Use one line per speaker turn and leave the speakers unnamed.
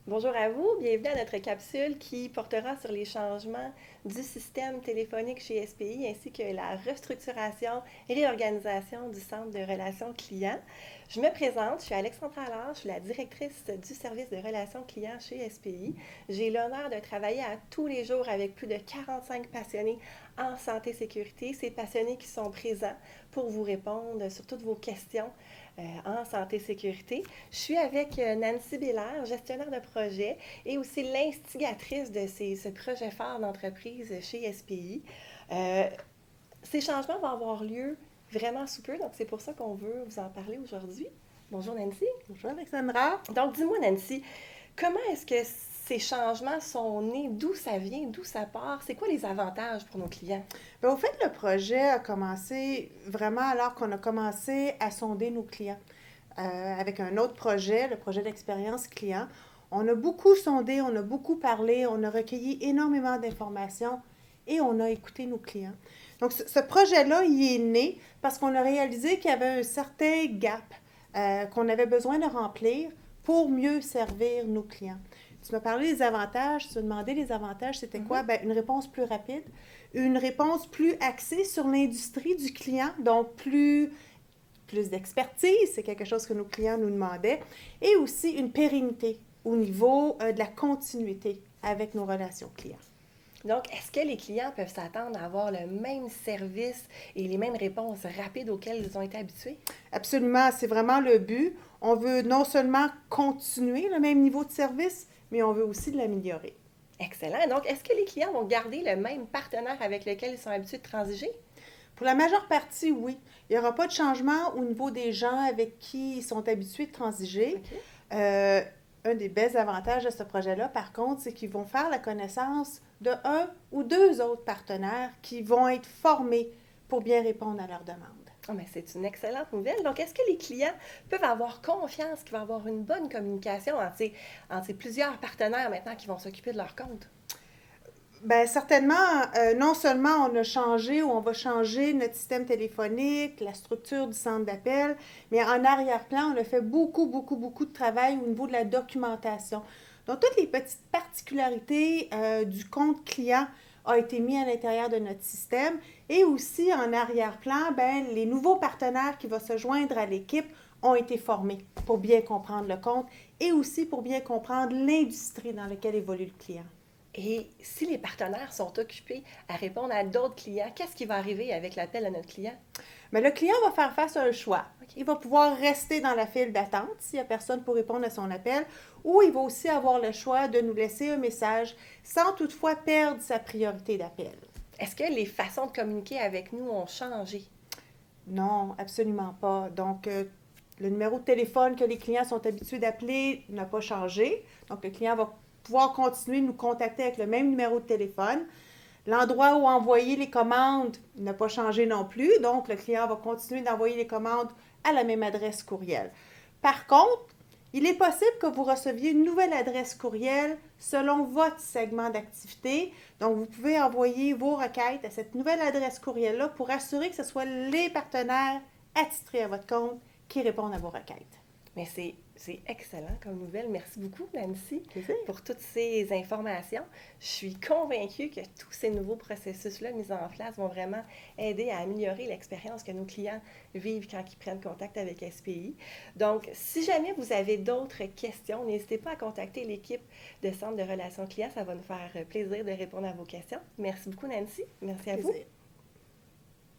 Bonjour à vous, bienvenue à notre capsule qui portera sur les changements du système téléphonique chez SPI ainsi que la restructuration et réorganisation du centre de relations clients. Je me présente, je suis Alexandra Allard, je suis la directrice du service de relations clients chez SPI. J'ai l'honneur de travailler à tous les jours avec plus de 45 passionnés en santé et sécurité, ces passionnés qui sont présents pour vous répondre sur toutes vos questions en santé et sécurité. Je suis avec Nancy Bélair, gestionnaire de projet et aussi l'instigatrice de ce projet phare d'entreprise chez SPI. Euh, Ces changements vont avoir lieu vraiment sous peu, donc c'est pour ça qu'on veut vous en parler aujourd'hui. Bonjour Nancy.
Bonjour Alexandra.
Donc dis-moi Nancy, comment est-ce que ces changements sont nés? D'où ça vient? D'où ça part? C'est quoi les avantages pour nos clients?
Au fait, le projet a commencé vraiment alors qu'on a commencé à sonder nos clients. Avec un autre projet, le projet d'expérience client. On a beaucoup sondé, on a beaucoup parlé, on a recueilli énormément d'informations et on a écouté nos clients. Donc, ce projet-là, il est né parce qu'on a réalisé qu'il y avait un certain gap qu'on avait besoin de remplir pour mieux servir nos clients. Tu m'as parlé des avantages, tu m'as demandé les avantages, c'était quoi? Une réponse plus rapide, une réponse plus axée sur l'industrie du client, donc plus d'expertise, c'est quelque chose que nos clients nous demandaient, et aussi une pérennité au niveau de la continuité avec nos relations clients.
Donc, est-ce que les clients peuvent s'attendre à avoir le même service et les mêmes réponses rapides auxquelles ils ont été habitués?
Absolument, c'est vraiment le but. On veut non seulement continuer le même niveau de service, mais on veut aussi l'améliorer.
Excellent. Donc, est-ce que les clients vont garder le même partenaire avec lequel ils sont habitués de transiger?
Pour la majeure partie, oui. Il n'y aura pas de changement au niveau des gens avec qui ils sont habitués de transiger.
OK.
Euh, un des bels avantages de ce projet-là, par contre, c'est qu'ils vont faire la connaissance de un ou deux autres partenaires qui vont être formés pour bien répondre à leurs demandes.
Oh, mais c'est une excellente nouvelle. Donc, est-ce que les clients peuvent avoir confiance qu'il va y avoir une bonne communication entre ces plusieurs partenaires maintenant qui vont s'occuper de leur compte?
Bien, certainement, non seulement on a changé ou on va changer notre système téléphonique, la structure du centre d'appel, mais en arrière-plan, on a fait beaucoup de travail au niveau de la documentation. Donc, toutes les petites particularités du compte client ont été mis à l'intérieur de notre système et aussi en arrière-plan, ben, les nouveaux partenaires qui vont se joindre à l'équipe ont été formés pour bien comprendre le compte et aussi pour bien comprendre l'industrie dans laquelle évolue le client.
Et si les partenaires sont occupés à répondre à d'autres clients, qu'est-ce qui va arriver avec l'appel à notre client?
Mais le client va faire face à un choix.
OK.
Il va pouvoir rester dans la file d'attente s'il n'y a personne pour répondre à son appel, ou il va aussi avoir le choix de nous laisser un message sans toutefois perdre sa priorité d'appel.
Est-ce que les façons de communiquer avec nous ont changé?
Non, absolument pas. Donc, le numéro de téléphone que les clients sont habitués d'appeler n'a pas changé. Donc, le client va pouvoir continuer de nous contacter avec le même numéro de téléphone. L'endroit où envoyer les commandes n'a pas changé non plus, donc le client va continuer d'envoyer les commandes à la même adresse courriel. Par contre, il est possible que vous receviez une nouvelle adresse courriel selon votre segment d'activité. Donc, vous pouvez envoyer vos requêtes à cette nouvelle adresse courriel-là pour assurer que ce soit les partenaires attitrés à votre compte qui répondent à vos requêtes.
Mais c'est excellent comme nouvelle. Merci beaucoup, Nancy,
Plaisir.
pour toutes ces informations. Je suis convaincue que tous ces nouveaux processus-là mis en place vont vraiment aider à améliorer l'expérience que nos clients vivent quand ils prennent contact avec SPI. Donc, si jamais vous avez d'autres questions, n'hésitez pas à contacter l'équipe de Centre de relations clients. Ça va nous faire plaisir de répondre à vos questions. Merci beaucoup, Nancy. Merci à vous.
Plaisir.